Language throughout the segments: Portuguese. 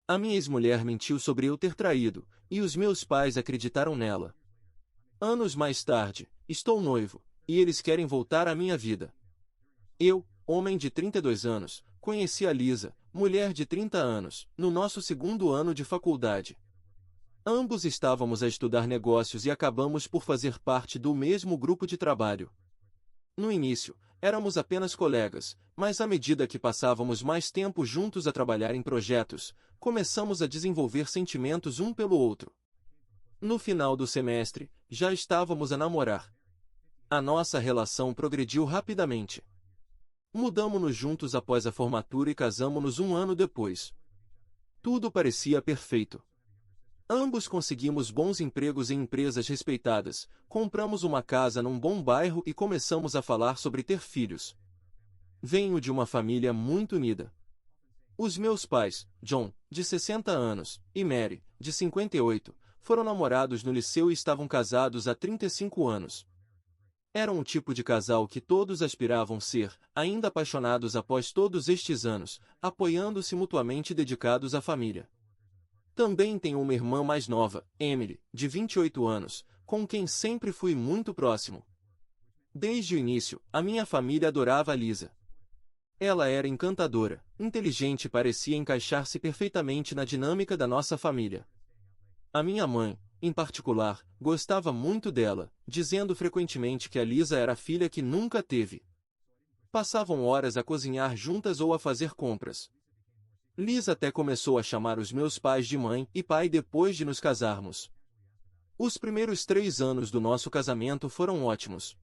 A minha ex-mulher mentiu sobre eu ter traído, e os meus pais acreditaram nela. Anos mais tarde, estou noivo, e eles querem voltar à minha vida. Eu, homem de 32 anos, conheci a Lisa, mulher de 30 anos, no nosso segundo ano de faculdade. Ambos estávamos a estudar negócios e acabamos por fazer parte do mesmo grupo de trabalho. No início, éramos apenas colegas, mas à medida que passávamos mais tempo juntos a trabalhar em projetos, começamos a desenvolver sentimentos um pelo outro. No final do semestre, já estávamos a namorar. A nossa relação progrediu rapidamente. Mudamos-nos juntos após a formatura e casamos-nos um ano depois. Tudo parecia perfeito. Ambos conseguimos bons empregos em empresas respeitadas, compramos uma casa num bom bairro e começamos a falar sobre ter filhos. Venho de uma família muito unida. Os meus pais, John, de 60 anos, e Mary, de 58, foram namorados no liceu e estavam casados há 35 anos. Eram um tipo de casal que todos aspiravam ser, ainda apaixonados após todos estes anos, apoiando-se mutuamente e dedicados à família. Também tenho uma irmã mais nova, Emily, de 28 anos, com quem sempre fui muito próximo. Desde o início, a minha família adorava a Lisa. Ela era encantadora, inteligente e parecia encaixar-se perfeitamente na dinâmica da nossa família. A minha mãe, em particular, gostava muito dela, dizendo frequentemente que a Lisa era a filha que nunca teve. Passavam horas a cozinhar juntas ou a fazer compras. Lisa até começou a chamar os meus pais de mãe e pai depois de nos casarmos. Os primeiros 3 anos do nosso casamento foram ótimos.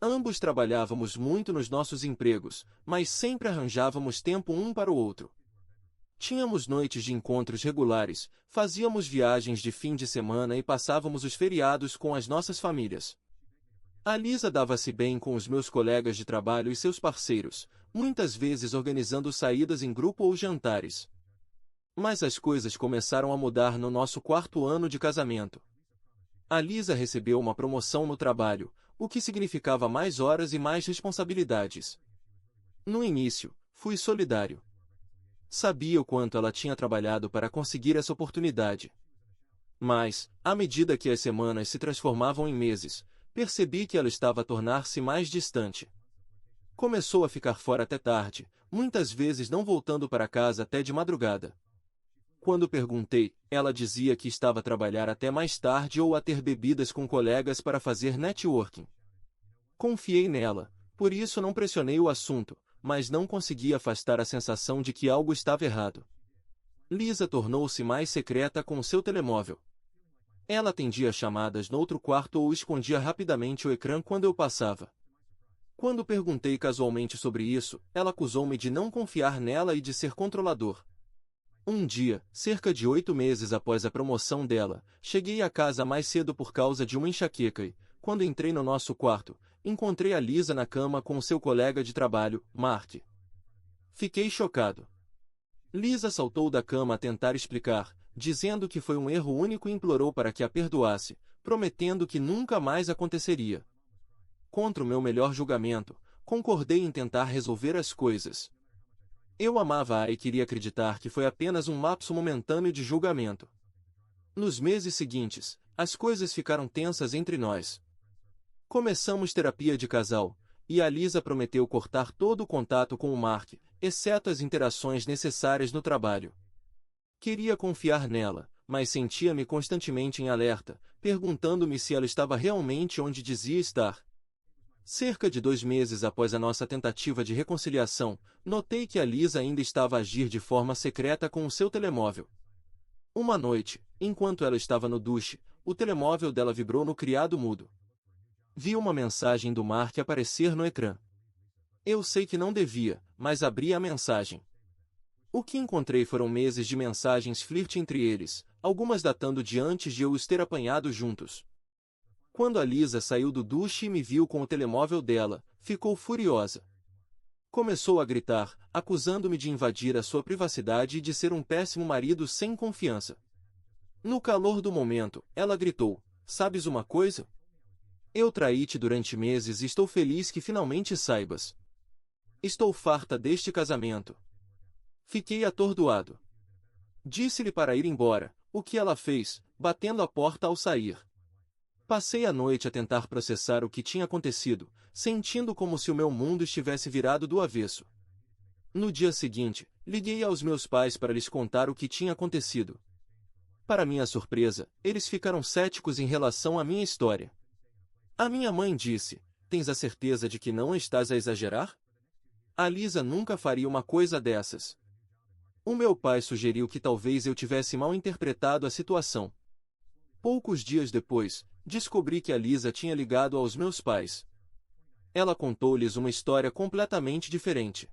Ambos trabalhávamos muito nos nossos empregos, mas sempre arranjávamos tempo um para o outro. Tínhamos noites de encontros regulares, fazíamos viagens de fim de semana e passávamos os feriados com as nossas famílias. A Lisa dava-se bem com os meus colegas de trabalho e seus parceiros, muitas vezes organizando saídas em grupo ou jantares. Mas as coisas começaram a mudar no nosso 4º ano de casamento. A Lisa recebeu uma promoção no trabalho, o que significava mais horas e mais responsabilidades. No início, fui solidário. Sabia o quanto ela tinha trabalhado para conseguir essa oportunidade. Mas, à medida que as semanas se transformavam em meses, percebi que ela estava a tornar-se mais distante. Começou a ficar fora até tarde, muitas vezes não voltando para casa até de madrugada. Quando perguntei, ela dizia que estava a trabalhar até mais tarde ou a ter bebidas com colegas para fazer networking. Confiei nela, por isso não pressionei o assunto, mas não consegui afastar a sensação de que algo estava errado. Lisa tornou-se mais secreta com o seu telemóvel. Ela atendia chamadas no outro quarto ou escondia rapidamente o ecrã quando eu passava. Quando perguntei casualmente sobre isso, ela acusou-me de não confiar nela e de ser controlador. Um dia, cerca de 8 meses após a promoção dela, cheguei a casa mais cedo por causa de uma enxaqueca e, quando entrei no nosso quarto, encontrei a Lisa na cama com seu colega de trabalho, Mark. Fiquei chocado. Lisa saltou da cama a tentar explicar, dizendo que foi um erro único e implorou para que a perdoasse, prometendo que nunca mais aconteceria. Contra o meu melhor julgamento, concordei em tentar resolver as coisas. Eu amava-a e queria acreditar que foi apenas um lapso momentâneo de julgamento. Nos meses seguintes, as coisas ficaram tensas entre nós. Começamos terapia de casal, e a Lisa prometeu cortar todo o contato com o Mark, exceto as interações necessárias no trabalho. Queria confiar nela, mas sentia-me constantemente em alerta, perguntando-me se ela estava realmente onde dizia estar. Cerca de 2 meses após a nossa tentativa de reconciliação, notei que a Lisa ainda estava a agir de forma secreta com o seu telemóvel. Uma noite, enquanto ela estava no duche, o telemóvel dela vibrou no criado mudo. Vi uma mensagem do Mark aparecer no ecrã. Eu sei que não devia, mas abri a mensagem. O que encontrei foram meses de mensagens flerte entre eles, algumas datando de antes de eu os ter apanhado juntos. Quando a Lisa saiu do duche e me viu com o telemóvel dela, ficou furiosa. Começou a gritar, acusando-me de invadir a sua privacidade e de ser um péssimo marido sem confiança. No calor do momento, ela gritou: "Sabes uma coisa? Eu traí-te durante meses e estou feliz que finalmente saibas. Estou farta deste casamento." Fiquei atordoado. Disse-lhe para ir embora, o que ela fez, batendo a porta ao sair. Passei a noite a tentar processar o que tinha acontecido, sentindo como se o meu mundo estivesse virado do avesso. No dia seguinte, liguei aos meus pais para lhes contar o que tinha acontecido. Para minha surpresa, eles ficaram céticos em relação à minha história. A minha mãe disse: "Tens a certeza de que não estás a exagerar? A Lisa nunca faria uma coisa dessas." O meu pai sugeriu que talvez eu tivesse mal interpretado a situação. Poucos dias depois, descobri que a Lisa tinha ligado aos meus pais. Ela contou-lhes uma história completamente diferente.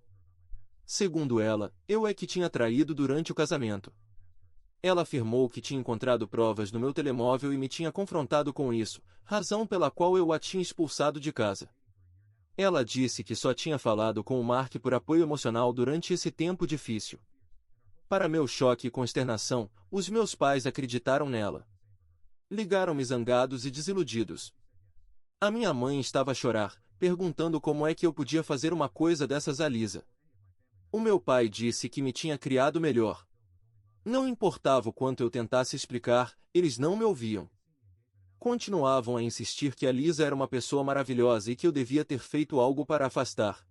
Segundo ela, eu é que tinha traído durante o casamento. Ela afirmou que tinha encontrado provas no meu telemóvel e me tinha confrontado com isso, razão pela qual eu a tinha expulsado de casa. Ela disse que só tinha falado com o Mark por apoio emocional durante esse tempo difícil. Para meu choque e consternação, os meus pais acreditaram nela. Ligaram-me zangados e desiludidos. A minha mãe estava a chorar, perguntando como é que eu podia fazer uma coisa dessas a Lisa. O meu pai disse que me tinha criado melhor. Não importava o quanto eu tentasse explicar, eles não me ouviam. Continuavam a insistir que a Lisa era uma pessoa maravilhosa e que eu devia ter feito algo para a afastar.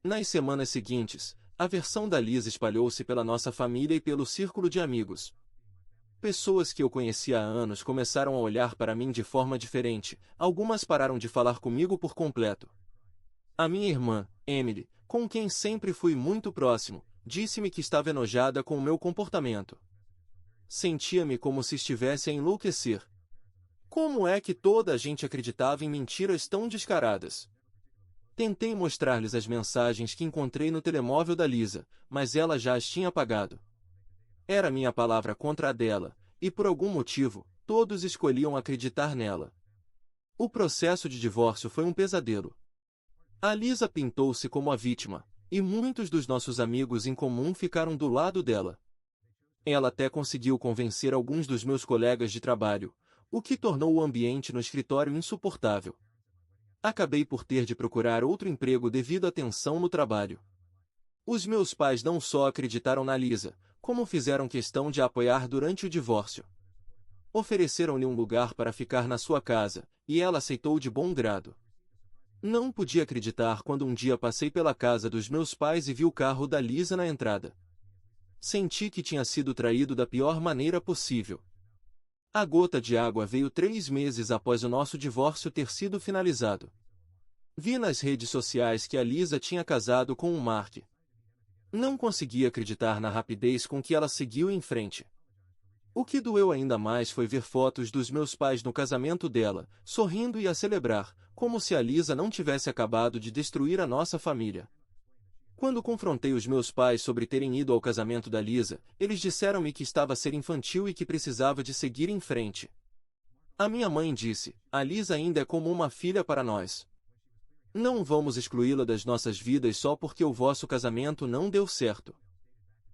Nas semanas seguintes, a versão da Lisa espalhou-se pela nossa família e pelo círculo de amigos. Pessoas que eu conhecia há anos começaram a olhar para mim de forma diferente, algumas pararam de falar comigo por completo. A minha irmã, Emily, com quem sempre fui muito próximo, disse-me que estava enojada com o meu comportamento. Sentia-me como se estivesse a enlouquecer. Como é que toda a gente acreditava em mentiras tão descaradas? Tentei mostrar-lhes as mensagens que encontrei no telemóvel da Lisa, mas ela já as tinha apagado. Era minha palavra contra a dela, e por algum motivo, todos escolhiam acreditar nela. O processo de divórcio foi um pesadelo. A Lisa pintou-se como a vítima, e muitos dos nossos amigos em comum ficaram do lado dela. Ela até conseguiu convencer alguns dos meus colegas de trabalho, o que tornou o ambiente no escritório insuportável. Acabei por ter de procurar outro emprego devido à tensão no trabalho. Os meus pais não só acreditaram na Lisa, como fizeram questão de a apoiar durante o divórcio. Ofereceram-lhe um lugar para ficar na sua casa, e ela aceitou de bom grado. Não podia acreditar quando um dia passei pela casa dos meus pais e vi o carro da Lisa na entrada. Senti que tinha sido traído da pior maneira possível. A gota de água veio 3 meses após o nosso divórcio ter sido finalizado. Vi nas redes sociais que a Lisa tinha casado com o Mark. Não conseguia acreditar na rapidez com que ela seguiu em frente. O que doeu ainda mais foi ver fotos dos meus pais no casamento dela, sorrindo e a celebrar, como se a Lisa não tivesse acabado de destruir a nossa família. Quando confrontei os meus pais sobre terem ido ao casamento da Lisa, eles disseram-me que estava a ser infantil e que precisava de seguir em frente. A minha mãe disse: "A Lisa ainda é como uma filha para nós. Não vamos excluí-la das nossas vidas só porque o vosso casamento não deu certo."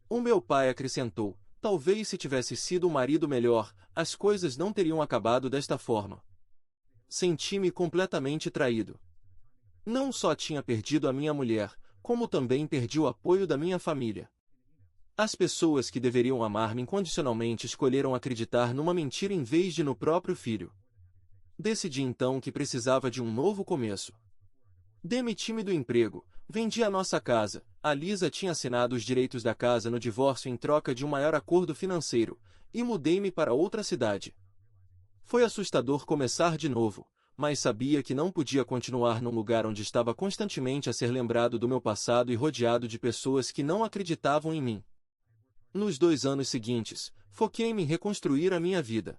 O meu pai acrescentou: "Talvez se tivesse sido um marido melhor, as coisas não teriam acabado desta forma." Senti-me completamente traído. Não só tinha perdido a minha mulher, como também perdi o apoio da minha família. As pessoas que deveriam amar-me incondicionalmente escolheram acreditar numa mentira em vez de no próprio filho. Decidi então que precisava de um novo começo. Demiti-me do emprego, vendi a nossa casa, a Lisa tinha assinado os direitos da casa no divórcio em troca de um maior acordo financeiro, e mudei-me para outra cidade. Foi assustador começar de novo, mas sabia que não podia continuar num lugar onde estava constantemente a ser lembrado do meu passado e rodeado de pessoas que não acreditavam em mim. Nos 2 anos seguintes, foquei-me em reconstruir a minha vida.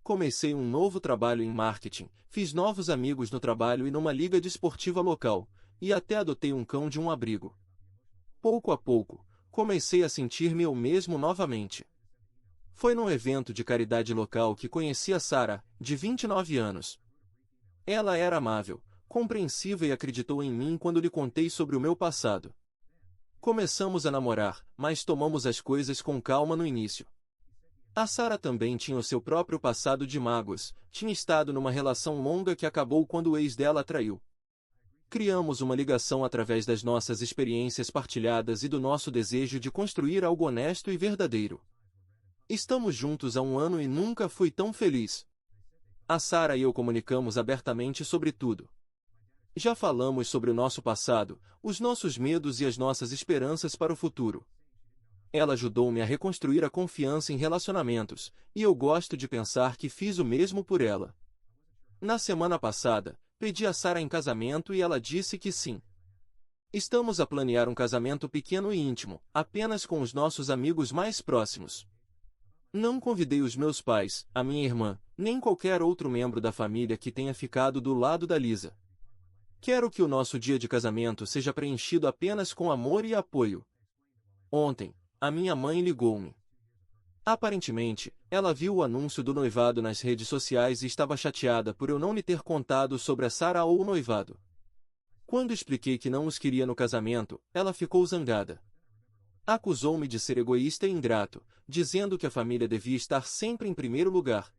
Comecei um novo trabalho em marketing, fiz novos amigos no trabalho e numa liga desportiva local, e até adotei um cão de um abrigo. Pouco a pouco, comecei a sentir-me eu mesmo novamente. Foi num evento de caridade local que conheci a Sarah, de 29 anos. Ela era amável, compreensiva e acreditou em mim quando lhe contei sobre o meu passado. Começamos a namorar, mas tomamos as coisas com calma no início. A Sarah também tinha o seu próprio passado de mágoas, tinha estado numa relação longa que acabou quando o ex dela a traiu. Criamos uma ligação através das nossas experiências partilhadas e do nosso desejo de construir algo honesto e verdadeiro. Estamos juntos há 1 ano e nunca fui tão feliz. A Sarah e eu comunicamos abertamente sobre tudo. Já falamos sobre o nosso passado, os nossos medos e as nossas esperanças para o futuro. Ela ajudou-me a reconstruir a confiança em relacionamentos, e eu gosto de pensar que fiz o mesmo por ela. Na semana passada, pedi a Sarah em casamento e ela disse que sim. Estamos a planear um casamento pequeno e íntimo, apenas com os nossos amigos mais próximos. Não convidei os meus pais, a minha irmã, nem qualquer outro membro da família que tenha ficado do lado da Lisa. Quero que o nosso dia de casamento seja preenchido apenas com amor e apoio. Ontem, a minha mãe ligou-me. Aparentemente, ela viu o anúncio do noivado nas redes sociais e estava chateada por eu não lhe ter contado sobre a Sarah ou o noivado. Quando expliquei que não os queria no casamento, ela ficou zangada. Acusou-me de ser egoísta e ingrato, dizendo que a família devia estar sempre em primeiro lugar.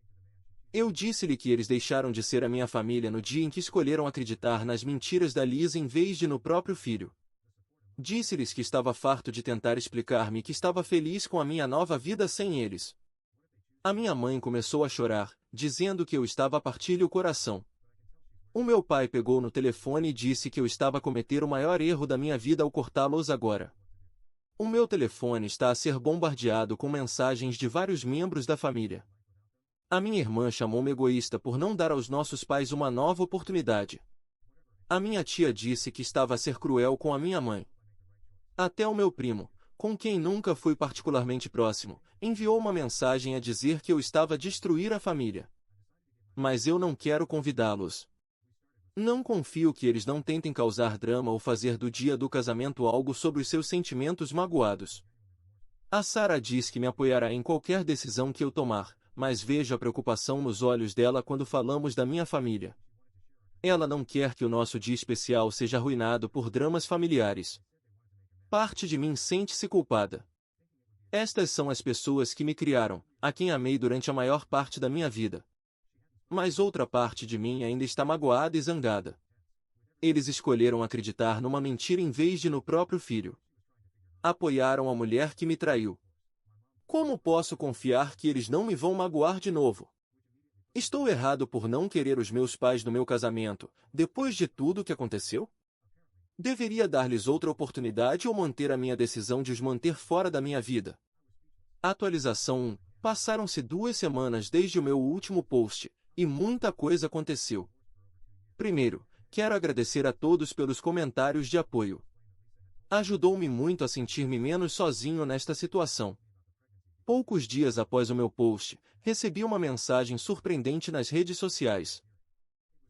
Eu disse-lhe que eles deixaram de ser a minha família no dia em que escolheram acreditar nas mentiras da Lisa em vez de no próprio filho. Disse-lhes que estava farto de tentar explicar-me que estava feliz com a minha nova vida sem eles. A minha mãe começou a chorar, dizendo que eu estava a partir-lhe o coração. O meu pai pegou no telefone e disse que eu estava a cometer o maior erro da minha vida ao cortá-los agora. O meu telefone está a ser bombardeado com mensagens de vários membros da família. A minha irmã chamou-me egoísta por não dar aos nossos pais uma nova oportunidade. A minha tia disse que estava a ser cruel com a minha mãe. Até o meu primo, com quem nunca fui particularmente próximo, enviou uma mensagem a dizer que eu estava a destruir a família. Mas eu não quero convidá-los. Não confio que eles não tentem causar drama ou fazer do dia do casamento algo sobre os seus sentimentos magoados. A Sarah diz que me apoiará em qualquer decisão que eu tomar, mas vejo a preocupação nos olhos dela quando falamos da minha família. Ela não quer que o nosso dia especial seja arruinado por dramas familiares. Parte de mim sente-se culpada. Estas são as pessoas que me criaram, a quem amei durante a maior parte da minha vida. Mas outra parte de mim ainda está magoada e zangada. Eles escolheram acreditar numa mentira em vez de no próprio filho. Apoiaram a mulher que me traiu. Como posso confiar que eles não me vão magoar de novo? Estou errado por não querer os meus pais no meu casamento, depois de tudo o que aconteceu? Deveria dar-lhes outra oportunidade ou manter a minha decisão de os manter fora da minha vida? Atualização 1. Passaram-se 2 semanas desde o meu último post, e muita coisa aconteceu. Primeiro, quero agradecer a todos pelos comentários de apoio. Ajudou-me muito a sentir-me menos sozinho nesta situação. Poucos dias após o meu post, recebi uma mensagem surpreendente nas redes sociais.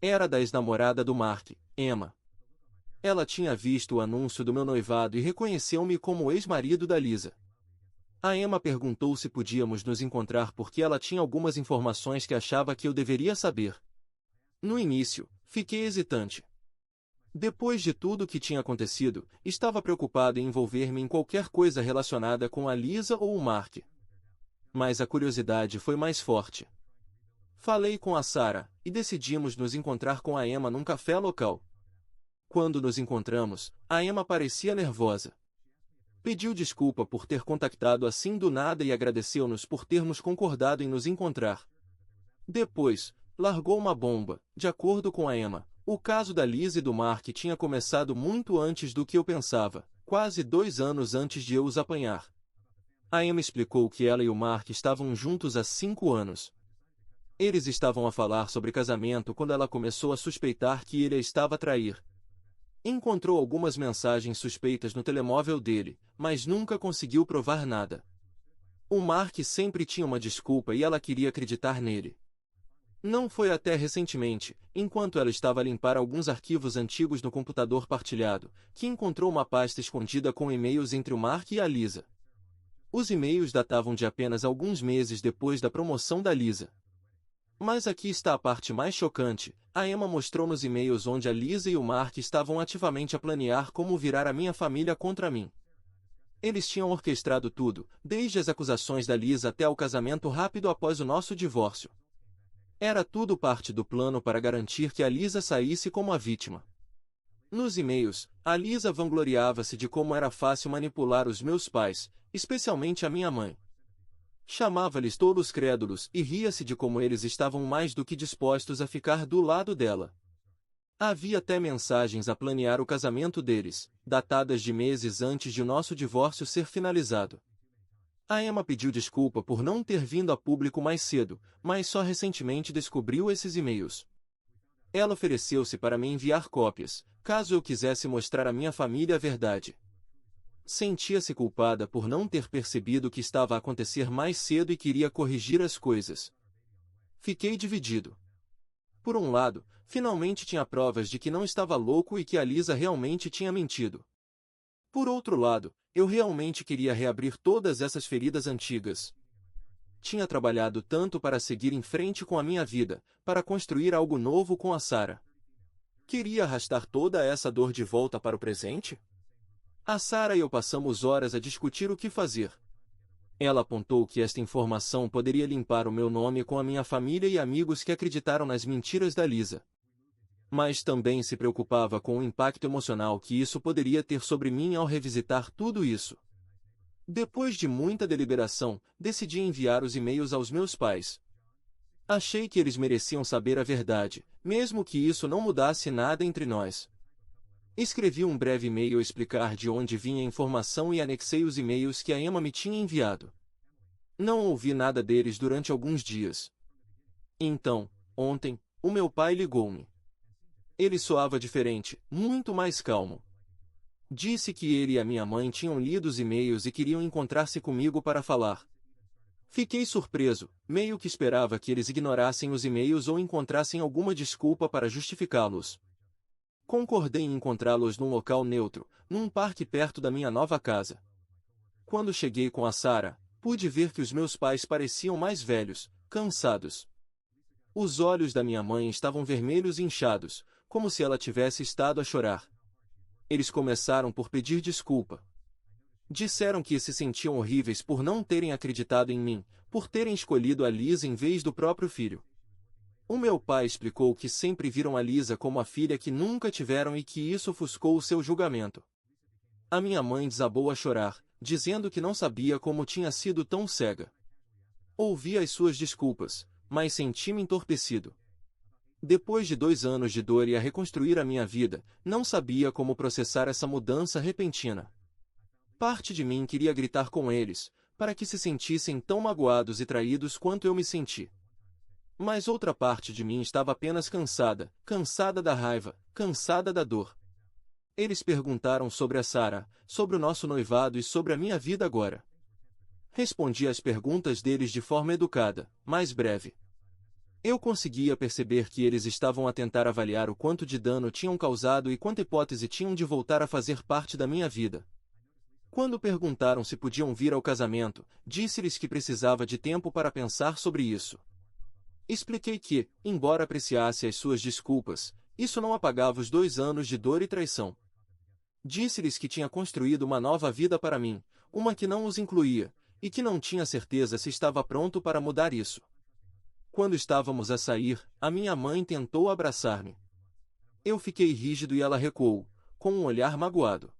Era da ex-namorada do Mark, Emma. Ela tinha visto o anúncio do meu noivado e reconheceu-me como ex-marido da Lisa. A Emma perguntou se podíamos nos encontrar porque ela tinha algumas informações que achava que eu deveria saber. No início, fiquei hesitante. Depois de tudo o que tinha acontecido, estava preocupado em envolver-me em qualquer coisa relacionada com a Lisa ou o Mark. Mas a curiosidade foi mais forte. Falei com a Sarah, e decidimos nos encontrar com a Emma num café local. Quando nos encontramos, a Emma parecia nervosa. Pediu desculpa por ter contactado assim do nada e agradeceu-nos por termos concordado em nos encontrar. Depois, largou uma bomba. De acordo com a Emma, o caso da Lisa e do Mark tinha começado muito antes do que eu pensava, quase 2 anos antes de eu os apanhar. A Emma explicou que ela e o Mark estavam juntos há 5 anos. Eles estavam a falar sobre casamento quando ela começou a suspeitar que ele a estava a trair. Encontrou algumas mensagens suspeitas no telemóvel dele, mas nunca conseguiu provar nada. O Mark sempre tinha uma desculpa e ela queria acreditar nele. Não foi até recentemente, enquanto ela estava a limpar alguns arquivos antigos no computador partilhado, que encontrou uma pasta escondida com e-mails entre o Mark e a Lisa. Os e-mails datavam de apenas alguns meses depois da promoção da Lisa. Mas aqui está a parte mais chocante. A Emma mostrou nos e-mails onde a Lisa e o Mark estavam ativamente a planear como virar a minha família contra mim. Eles tinham orquestrado tudo, desde as acusações da Lisa até ao casamento rápido após o nosso divórcio. Era tudo parte do plano para garantir que a Lisa saísse como a vítima. Nos e-mails, a Lisa vangloriava-se de como era fácil manipular os meus pais, especialmente a minha mãe. Chamava-lhes tolos crédulos e ria-se de como eles estavam mais do que dispostos a ficar do lado dela. Havia até mensagens a planear o casamento deles, datadas de meses antes de o nosso divórcio ser finalizado. A Emma pediu desculpa por não ter vindo a público mais cedo, mas só recentemente descobriu esses e-mails. Ela ofereceu-se para me enviar cópias, caso eu quisesse mostrar à minha família a verdade. Sentia-se culpada por não ter percebido o que estava a acontecer mais cedo e queria corrigir as coisas. Fiquei dividido. Por um lado, finalmente tinha provas de que não estava louco e que a Lisa realmente tinha mentido. Por outro lado, eu realmente queria reabrir todas essas feridas antigas. Tinha trabalhado tanto para seguir em frente com a minha vida, para construir algo novo com a Sarah. Queria arrastar toda essa dor de volta para o presente? A Sarah e eu passamos horas a discutir o que fazer. Ela apontou que esta informação poderia limpar o meu nome com a minha família e amigos que acreditaram nas mentiras da Lisa. Mas também se preocupava com o impacto emocional que isso poderia ter sobre mim ao revisitar tudo isso. Depois de muita deliberação, decidi enviar os e-mails aos meus pais. Achei que eles mereciam saber a verdade, mesmo que isso não mudasse nada entre nós. Escrevi um breve e-mail a explicar de onde vinha a informação e anexei os e-mails que a Emma me tinha enviado. Não ouvi nada deles durante alguns dias. Então, ontem, o meu pai ligou-me. Ele soava diferente, muito mais calmo. Disse que ele e a minha mãe tinham lido os e-mails e queriam encontrar-se comigo para falar. Fiquei surpreso, meio que esperava que eles ignorassem os e-mails ou encontrassem alguma desculpa para justificá-los. Concordei em encontrá-los num local neutro, num parque perto da minha nova casa. Quando cheguei com a Sarah, pude ver que os meus pais pareciam mais velhos, cansados. Os olhos da minha mãe estavam vermelhos e inchados, como se ela tivesse estado a chorar. Eles começaram por pedir desculpa. Disseram que se sentiam horríveis por não terem acreditado em mim, por terem escolhido a Lisa em vez do próprio filho. O meu pai explicou que sempre viram a Lisa como a filha que nunca tiveram e que isso ofuscou o seu julgamento. A minha mãe desabou a chorar, dizendo que não sabia como tinha sido tão cega. Ouvi as suas desculpas, mas senti-me entorpecido. Depois de 2 anos de dor e a reconstruir a minha vida, não sabia como processar essa mudança repentina. Parte de mim queria gritar com eles, para que se sentissem tão magoados e traídos quanto eu me senti. Mas outra parte de mim estava apenas cansada, cansada da raiva, cansada da dor. Eles perguntaram sobre a Sarah, sobre o nosso noivado e sobre a minha vida agora. Respondi às perguntas deles de forma educada, mas breve. Eu conseguia perceber que eles estavam a tentar avaliar o quanto de dano tinham causado e quanta hipótese tinham de voltar a fazer parte da minha vida. Quando perguntaram se podiam vir ao casamento, disse-lhes que precisava de tempo para pensar sobre isso. Expliquei que, embora apreciasse as suas desculpas, isso não apagava os 2 anos de dor e traição. Disse-lhes que tinha construído uma nova vida para mim, uma que não os incluía, e que não tinha certeza se estava pronto para mudar isso. Quando estávamos a sair, a minha mãe tentou abraçar-me. Eu fiquei rígido e ela recuou, com um olhar magoado.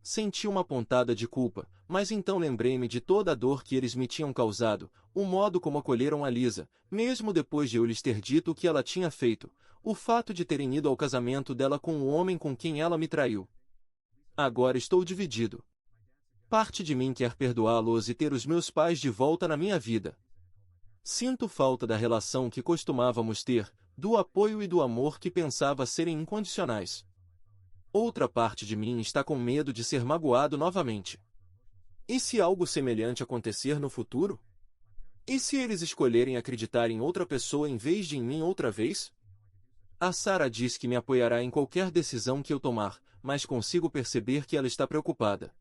Senti uma pontada de culpa, mas então lembrei-me de toda a dor que eles me tinham causado, o modo como acolheram a Lisa, mesmo depois de eu lhes ter dito o que ela tinha feito, o fato de terem ido ao casamento dela com o homem com quem ela me traiu. Agora estou dividido. Parte de mim quer perdoá-los e ter os meus pais de volta na minha vida. Sinto falta da relação que costumávamos ter, do apoio e do amor que pensava serem incondicionais. Outra parte de mim está com medo de ser magoado novamente. E se algo semelhante acontecer no futuro? E se eles escolherem acreditar em outra pessoa em vez de em mim outra vez? A Sarah diz que me apoiará em qualquer decisão que eu tomar, mas consigo perceber que ela está preocupada.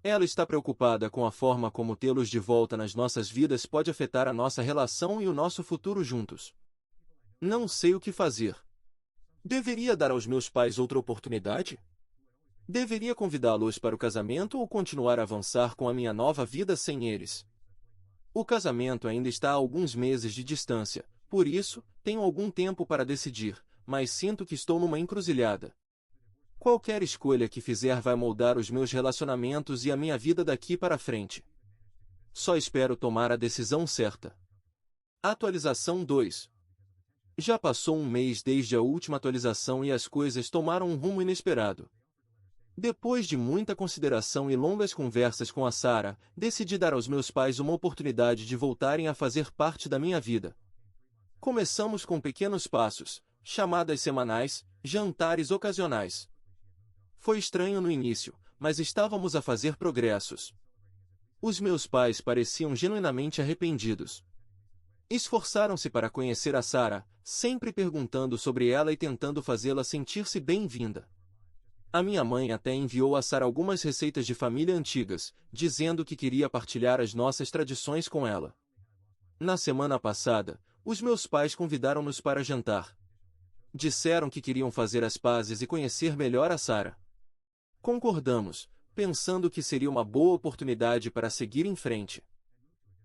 Ela está preocupada com a forma como tê-los de volta nas nossas vidas pode afetar a nossa relação e o nosso futuro juntos. Não sei o que fazer. Deveria dar aos meus pais outra oportunidade? Deveria convidá-los para o casamento ou continuar a avançar com a minha nova vida sem eles? O casamento ainda está a alguns meses de distância, por isso, tenho algum tempo para decidir, mas sinto que estou numa encruzilhada. Qualquer escolha que fizer vai moldar os meus relacionamentos e a minha vida daqui para frente. Só espero tomar a decisão certa. Atualização 2. Já passou um mês desde a última atualização e as coisas tomaram um rumo inesperado. Depois de muita consideração e longas conversas com a Sarah, decidi dar aos meus pais uma oportunidade de voltarem a fazer parte da minha vida. Começamos com pequenos passos, chamadas semanais, jantares ocasionais. Foi estranho no início, mas estávamos a fazer progressos. Os meus pais pareciam genuinamente arrependidos. Esforçaram-se para conhecer a Sarah, sempre perguntando sobre ela e tentando fazê-la sentir-se bem-vinda. A minha mãe até enviou a Sarah algumas receitas de família antigas, dizendo que queria partilhar as nossas tradições com ela. Na semana passada, os meus pais convidaram-nos para jantar. Disseram que queriam fazer as pazes e conhecer melhor a Sarah. Concordamos, pensando que seria uma boa oportunidade para seguir em frente.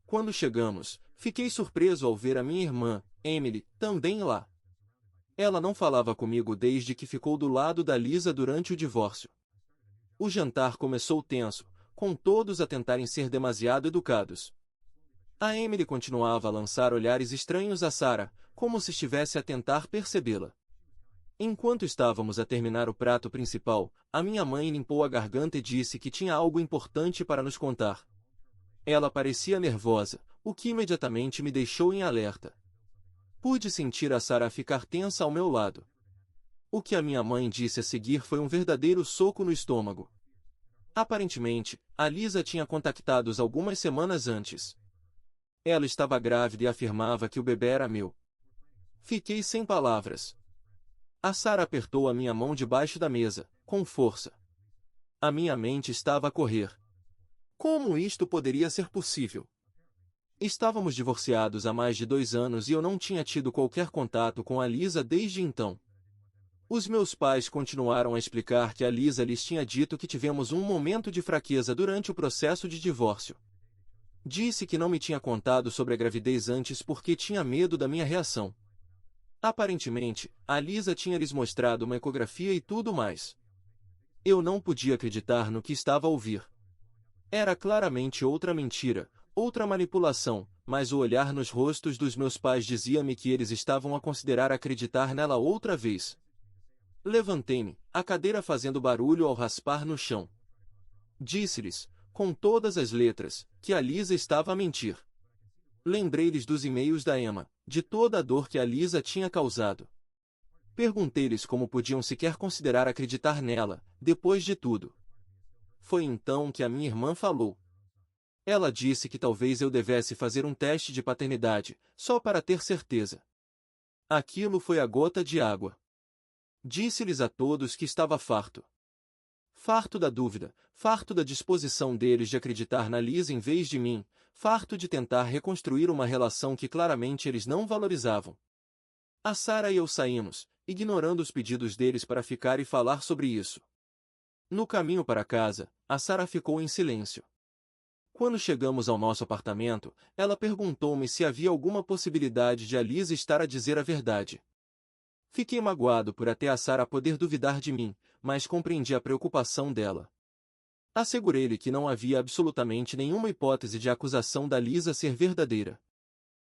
Quando chegamos, fiquei surpreso ao ver a minha irmã, Emily, também lá. Ela não falava comigo desde que ficou do lado da Lisa durante o divórcio. O jantar começou tenso, com todos a tentarem ser demasiado educados. A Emily continuava a lançar olhares estranhos a Sarah, como se estivesse a tentar percebê-la. Enquanto estávamos a terminar o prato principal, a minha mãe limpou a garganta e disse que tinha algo importante para nos contar. Ela parecia nervosa, o que imediatamente me deixou em alerta. Pude sentir a Sarah ficar tensa ao meu lado. O que a minha mãe disse a seguir foi um verdadeiro soco no estômago. Aparentemente, a Lisa tinha contactado-os algumas semanas antes. Ela estava grávida e afirmava que o bebê era meu. Fiquei sem palavras. A Sarah apertou a minha mão debaixo da mesa, com força. A minha mente estava a correr. Como isto poderia ser possível? Estávamos divorciados há mais de 2 anos e eu não tinha tido qualquer contato com a Lisa desde então. Os meus pais continuaram a explicar que a Lisa lhes tinha dito que tivemos um momento de fraqueza durante o processo de divórcio. Disse que não me tinha contado sobre a gravidez antes porque tinha medo da minha reação. Aparentemente, a Lisa tinha lhes mostrado uma ecografia e tudo mais. Eu não podia acreditar no que estava a ouvir. Era claramente outra mentira, outra manipulação, mas o olhar nos rostos dos meus pais dizia-me que eles estavam a considerar acreditar nela outra vez. Levantei-me, a cadeira fazendo barulho ao raspar no chão. Disse-lhes, com todas as letras, que a Lisa estava a mentir. Lembrei-lhes dos e-mails da Emma, de toda a dor que a Lisa tinha causado. Perguntei-lhes como podiam sequer considerar acreditar nela, depois de tudo. Foi então que a minha irmã falou. Ela disse que talvez eu devesse fazer um teste de paternidade, só para ter certeza. Aquilo foi a gota de água. Disse-lhes a todos que estava farto. Farto da dúvida, farto da disposição deles de acreditar na Lisa em vez de mim, farto de tentar reconstruir uma relação que claramente eles não valorizavam. A Sarah e eu saímos, ignorando os pedidos deles para ficar e falar sobre isso. No caminho para casa, a Sarah ficou em silêncio. Quando chegamos ao nosso apartamento, ela perguntou-me se havia alguma possibilidade de a Lisa estar a dizer a verdade. Fiquei magoado por até a Sarah poder duvidar de mim, mas compreendi a preocupação dela. Assegurei-lhe que não havia absolutamente nenhuma hipótese de acusação da Lisa ser verdadeira.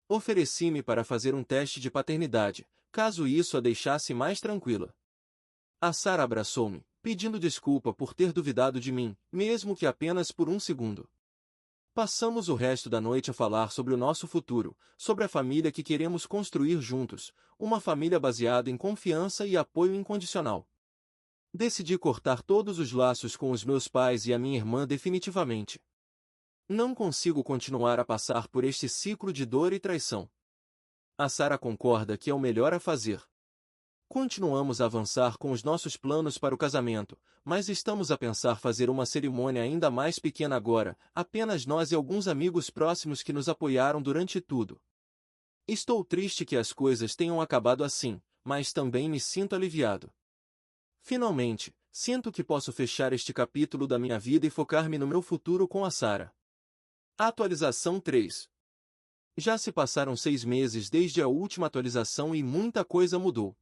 Ofereci-me para fazer um teste de paternidade, caso isso a deixasse mais tranquila. A Sarah abraçou-me, pedindo desculpa por ter duvidado de mim, mesmo que apenas por um segundo. Passamos o resto da noite a falar sobre o nosso futuro, sobre a família que queremos construir juntos, uma família baseada em confiança e apoio incondicional. Decidi cortar todos os laços com os meus pais e a minha irmã definitivamente. Não consigo continuar a passar por este ciclo de dor e traição. A Sarah concorda que é o melhor a fazer. Continuamos a avançar com os nossos planos para o casamento, mas estamos a pensar fazer uma cerimônia ainda mais pequena agora, apenas nós e alguns amigos próximos que nos apoiaram durante tudo. Estou triste que as coisas tenham acabado assim, mas também me sinto aliviado. Finalmente, sinto que posso fechar este capítulo da minha vida e focar-me no meu futuro com a Sarah. Atualização 3. Já se passaram 6 meses desde a última atualização e muita coisa mudou.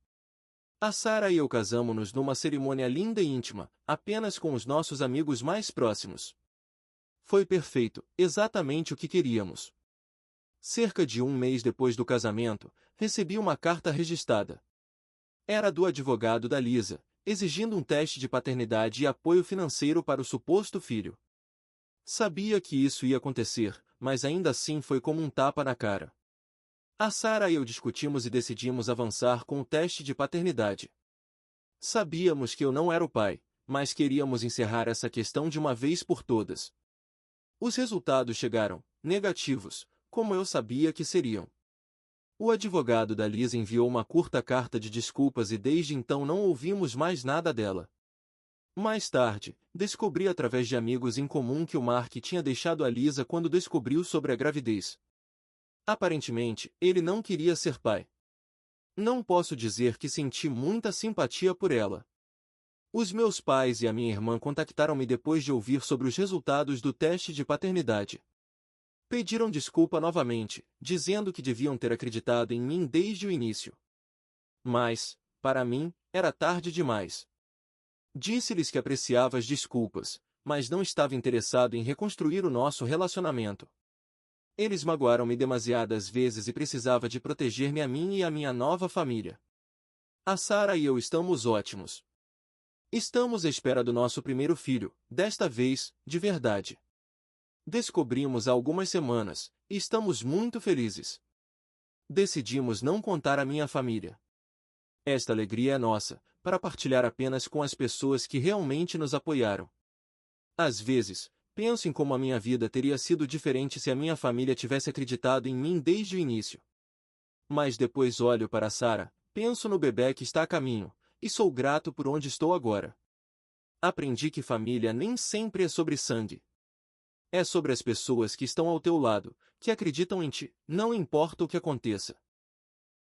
A Sara e eu casamo-nos numa cerimônia linda e íntima, apenas com os nossos amigos mais próximos. Foi perfeito, exatamente o que queríamos. Cerca de um mês depois do casamento, recebi uma carta registrada. Era do advogado da Lisa, exigindo um teste de paternidade e apoio financeiro para o suposto filho. Sabia que isso ia acontecer, mas ainda assim foi como um tapa na cara. A Sara e eu discutimos e decidimos avançar com o teste de paternidade. Sabíamos que eu não era o pai, mas queríamos encerrar essa questão de uma vez por todas. Os resultados chegaram, negativos, como eu sabia que seriam. O advogado da Lisa enviou uma curta carta de desculpas e desde então não ouvimos mais nada dela. Mais tarde, descobri através de amigos em comum que o Mark tinha deixado a Lisa quando descobriu sobre a gravidez. Aparentemente, ele não queria ser pai. Não posso dizer que senti muita simpatia por ela. Os meus pais e a minha irmã contactaram-me depois de ouvir sobre os resultados do teste de paternidade. Pediram desculpa novamente, dizendo que deviam ter acreditado em mim desde o início. Mas, para mim, era tarde demais. Disse-lhes que apreciava as desculpas, mas não estava interessado em reconstruir o nosso relacionamento. Eles magoaram-me demasiadas vezes e precisava de proteger-me a mim e a minha nova família. A Sara e eu estamos ótimos. Estamos à espera do nosso primeiro filho, desta vez, de verdade. Descobrimos há algumas semanas, e estamos muito felizes. Decidimos não contar à minha família. Esta alegria é nossa, para partilhar apenas com as pessoas que realmente nos apoiaram. Às vezes, penso em como a minha vida teria sido diferente se a minha família tivesse acreditado em mim desde o início. Mas depois olho para Sara, penso no bebê que está a caminho, e sou grato por onde estou agora. Aprendi que família nem sempre é sobre sangue. É sobre as pessoas que estão ao teu lado, que acreditam em ti, não importa o que aconteça.